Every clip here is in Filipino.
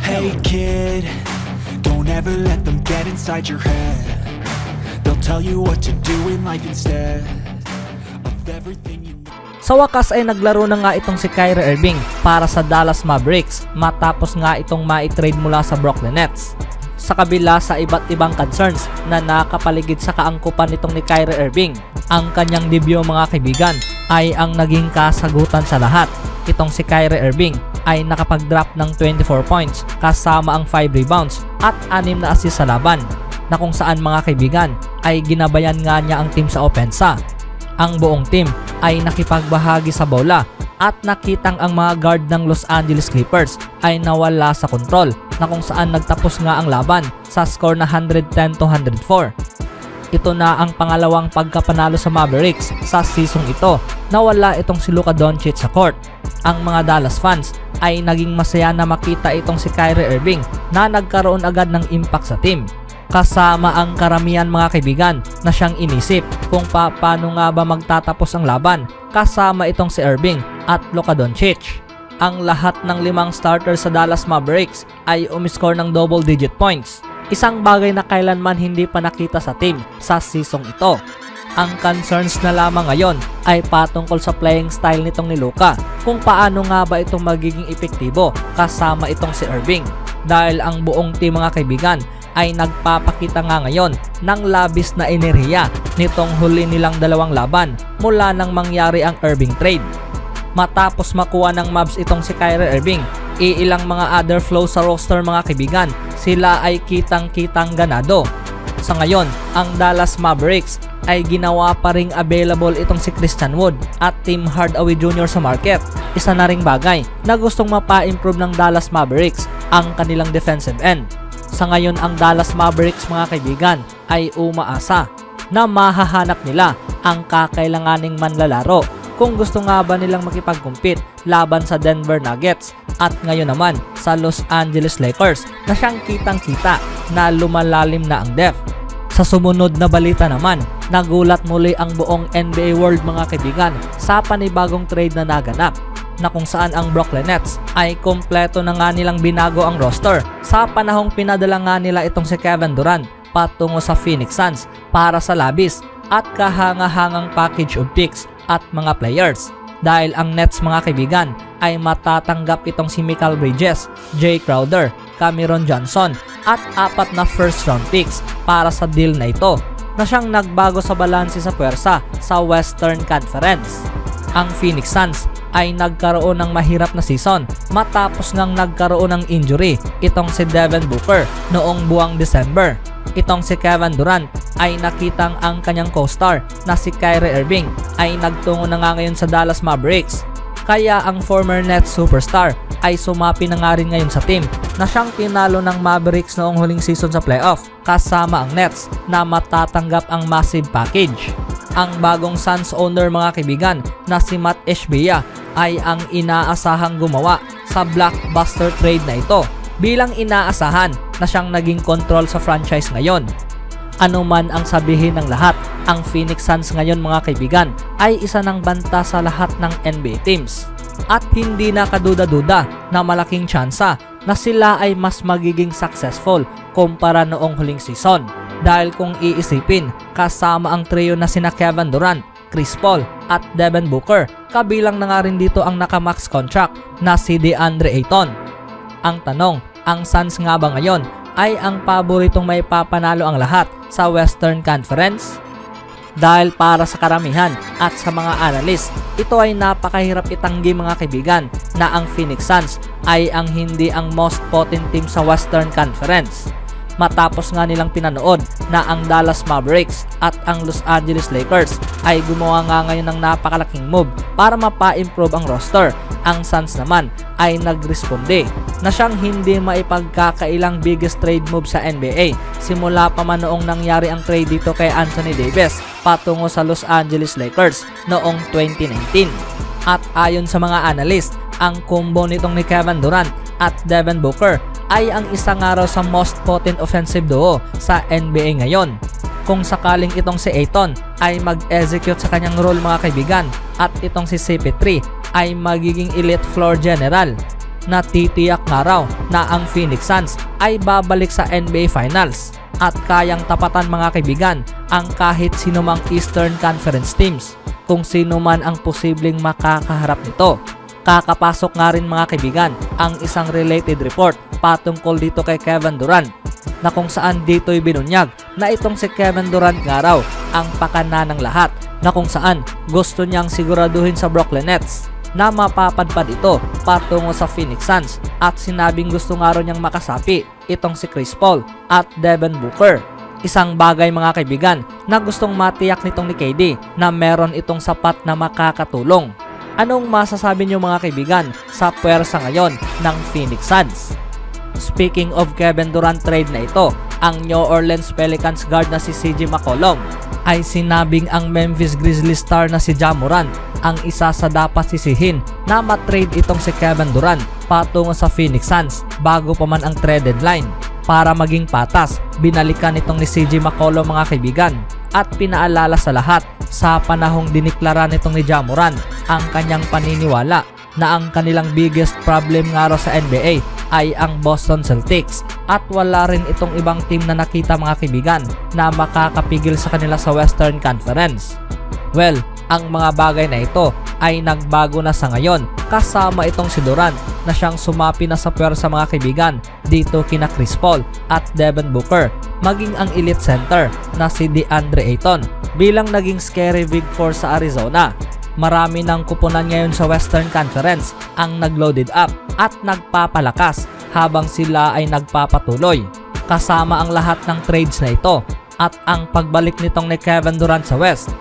Hey kid, don't ever let them get inside your head. They'll tell you what to do in life instead of everything you know. Sa wakas ay naglaro na nga itong si Kyrie Irving para sa Dallas Mavericks matapos nga itong ma-trade mula sa Brooklyn Nets. Sa kabila sa iba't ibang concerns na nakapaligid sa kaangkupan nitong ni Kyrie Irving, ang kanyang debut mga kaibigan ay ang naging kasagutan sa lahat. Itong si Kyrie Irving ay nakapag-drop ng 24 points kasama ang 5 rebounds at 6 na assist sa laban, na kung saan mga kaibigan ay ginabayan nga niya ang team sa opensa. Ang buong team ay nakipagbahagi sa bola at nakitang ang mga guard ng Los Angeles Clippers ay nawala sa kontrol, na kung saan nagtapos nga ang laban sa score na 110-104. Ito na ang pangalawang pagkapanalo sa Mavericks sa season ito na wala itong si Luka Doncic sa court. Ang mga Dallas fans ay naging masaya na makita itong si Kyrie Irving na nagkaroon agad ng impact sa team, kasama ang karamihan mga kaibigan na siyang inisip kung paano nga ba magtatapos ang laban kasama itong si Irving at Luka Doncic. Ang lahat ng 5 starters sa Dallas Mavericks ay umiscore ng double-digit points, isang bagay na kailanman hindi pa nakita sa team sa season ito. Ang concerns na lamang ngayon ay patungkol sa playing style nitong ni Luka, kung paano nga ba itong magiging epektibo kasama itong si Irving, dahil ang buong team mga kaibigan ay nagpapakita nga ngayon ng labis na enerhiya nitong huli nilang 2 laban mula nang mangyari ang Irving trade. Matapos makuha ng Mavs itong si Kyrie Irving, iilang mga other flow sa roster mga kaibigan, sila ay kitang-kitang ganado. Sa ngayon, ang Dallas Mavericks ay ginawa pa ring available itong si Christian Wood at Tim Hardaway Jr. sa market. Isa na ring bagay na gustong mapa-improve ng Dallas Mavericks ang kanilang defensive end. Sa ngayon, ang Dallas Mavericks mga kaibigan ay umaasa na mahahanap nila ang kakailanganing manlalaro kung gusto nga ba nilang makipag-compete laban sa Denver Nuggets at ngayon naman sa Los Angeles Lakers na siyang kitang-kita na lumalalim na ang depth. Sa sumunod na balita naman, nagulat muli ang buong NBA world mga kaibigan sa panibagong trade na naganap, na kung saan ang Brooklyn Nets ay kompleto na nga nilang binago ang roster sa panahong pinadala nga nila itong si Kevin Durant patungo sa Phoenix Suns para sa labis at kahanga-hangang package of picks at mga players, dahil ang Nets mga kaibigan ay matatanggap itong si Mikal Bridges, Jay Crowder, Cameron Johnson at 4 na first round picks para sa deal na ito, na siyang nagbago sa balanse sa puwersa sa Western Conference. Ang Phoenix Suns ay nagkaroon ng mahirap na season matapos ngang nagkaroon ng injury itong si Devin Booker noong buwang December. Itong si Kevin Durant ay nakitang ang kanyang co-star na si Kyrie Irving ay nagtungo na nga ngayon sa Dallas Mavericks. Kaya ang former Nets superstar ay sumapi na nga rin ngayon sa team na siyang pinalo ng Mavericks noong huling season sa playoff kasama ang Nets na matatanggap ang massive package. Ang bagong Suns owner mga kaibigan na si Matt Ishbia ay ang inaasahang gumawa sa blockbuster trade na ito, bilang inaasahan na siyang naging control sa franchise ngayon. Ano man ang sabihin ng lahat, ang Phoenix Suns ngayon mga kaibigan ay isa ng banta sa lahat ng NBA teams. At hindi na kaduda-duda na malaking tsansa na sila ay mas magiging successful kumpara noong huling season. Dahil kung iisipin, kasama ang trio na sina Kevin Durant, Chris Paul at Devin Booker, kabilang na nga rin dito ang naka-max contract na si DeAndre Ayton. Ang tanong, ang Suns nga ba ngayon ay ang paboritong may papanalo ang lahat sa Western Conference? Dahil para sa karamihan at sa mga analyst, ito ay napakahirap itanggi mga kaibigan na ang Phoenix Suns ay ang hindi ang most potent team sa Western Conference. Matapos nga nilang pinanood na ang Dallas Mavericks at ang Los Angeles Lakers ay gumawa nga ngayon ng napakalaking move para mapa-improve ang roster, ang Suns naman ay nagresponde na siyang hindi maipagkakailang biggest trade move sa NBA simula pa man noong nangyari ang trade dito kay Anthony Davis patungo sa Los Angeles Lakers noong 2019. At ayon sa mga analyst, ang combo nitong ni Kevin Durant at Devin Booker ay ang isa nga raw sa most potent offensive duo sa NBA ngayon. Kung sakaling itong si Ayton ay mag-execute sa kanyang role mga kaibigan at itong si CP3 ay magiging elite floor general, na titiyak nga raw na ang Phoenix Suns ay babalik sa NBA Finals at kayang tapatan mga kaibigan ang kahit sinumang Eastern Conference teams kung sino man ang posibleng makakaharap nito. Kakapasok nga rin mga kaibigan ang isang related report patungkol dito kay Kevin Durant na kung saan dito'y binunyag na itong si Kevin Durant nga raw ang pakana ng lahat, na kung saan gusto niyang siguraduhin sa Brooklyn Nets na mapapadpad ito patungo sa Phoenix Suns at sinabing gusto nga raw niyang makasapi itong si Chris Paul at Devin Booker. Isang bagay mga kaibigan na gustong matiyak nitong ni KD na meron itong sapat na makakatulong. Anong masasabi niyo mga kaibigan sa puwersa ngayon ng Phoenix Suns? Speaking of Kevin Durant trade na ito, ang New Orleans Pelicans guard na si CJ McCollum ay sinabing ang Memphis Grizzlies star na si Ja Morant ang isa sa dapat sisihin na matrade itong si Kevin Durant patungo sa Phoenix Suns bago pa man ang trade deadline. Para maging patas, binalikan itong ni CJ McCollum mga kaibigan at pinaalala sa lahat sa panahong diniklara nitong ni Ja Morant ang kanyang paniniwala na ang kanilang biggest problem nga raw sa NBA ay ang Boston Celtics at wala rin itong ibang team na nakita mga kaibigan na makakapigil sa kanila sa Western Conference. Well, ang mga bagay na ito ay nagbago na sa ngayon kasama itong si Durant na siyang sumapi na sa puwersa mga kaibigan dito kina Chris Paul at Devin Booker, maging ang elite center na si DeAndre Ayton bilang naging scary big four sa Arizona. Marami ng kupunan ngayon sa Western Conference ang nagloaded up at nagpapalakas habang sila ay nagpapatuloy. Kasama ang lahat ng trades na ito at ang pagbalik nitong ni Kevin Durant sa West.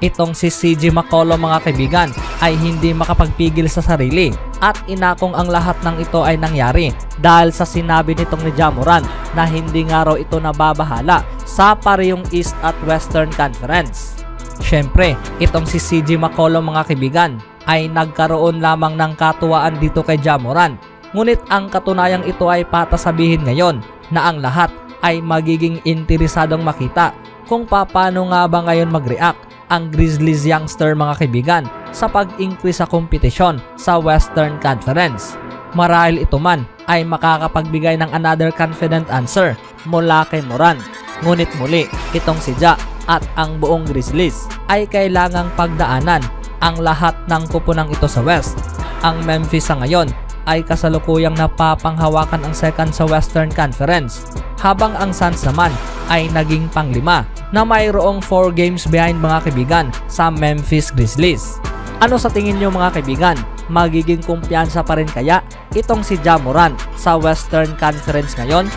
Itong si CJ McCollum mga kaibigan ay hindi makapagpigil sa sarili at inakong ang lahat ng ito ay nangyari dahil sa sinabi nitong ni Ja Morant na hindi nga raw ito nababahala sa parehong East at Western Conference. Syempre, itong si CJ McCollum mga kaibigan ay nagkaroon lamang ng katuwaan dito kay Ja Morant. Ngunit ang katunayang ito ay patasabihin ngayon na ang lahat ay magiging interesadong makita kung paano nga ba ngayon mag-react ang Grizzlies youngster mga kaibigan sa pag-increase sa kompetisyon sa Western Conference. Marahil ito man ay makakapagbigay ng another confident answer mula kay Morant. Ngunit muli, itong si Ja at ang buong Grizzlies ay kailangang pagdaanan ang lahat ng kupunang ito sa West. Ang Memphis sa ngayon ay kasalukuyang napapanghawakan ang second sa Western Conference, habang ang Suns naman ay naging panglima na mayroong 4 games behind mga kaibigan sa Memphis Grizzlies. Ano sa tingin nyo mga kaibigan? Magiging kumpiyansa pa rin kaya itong si Ja Morant sa Western Conference ngayon?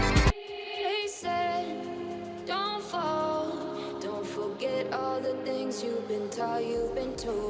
They said, don't fall, don't forget all the things you've been taught, you've been told.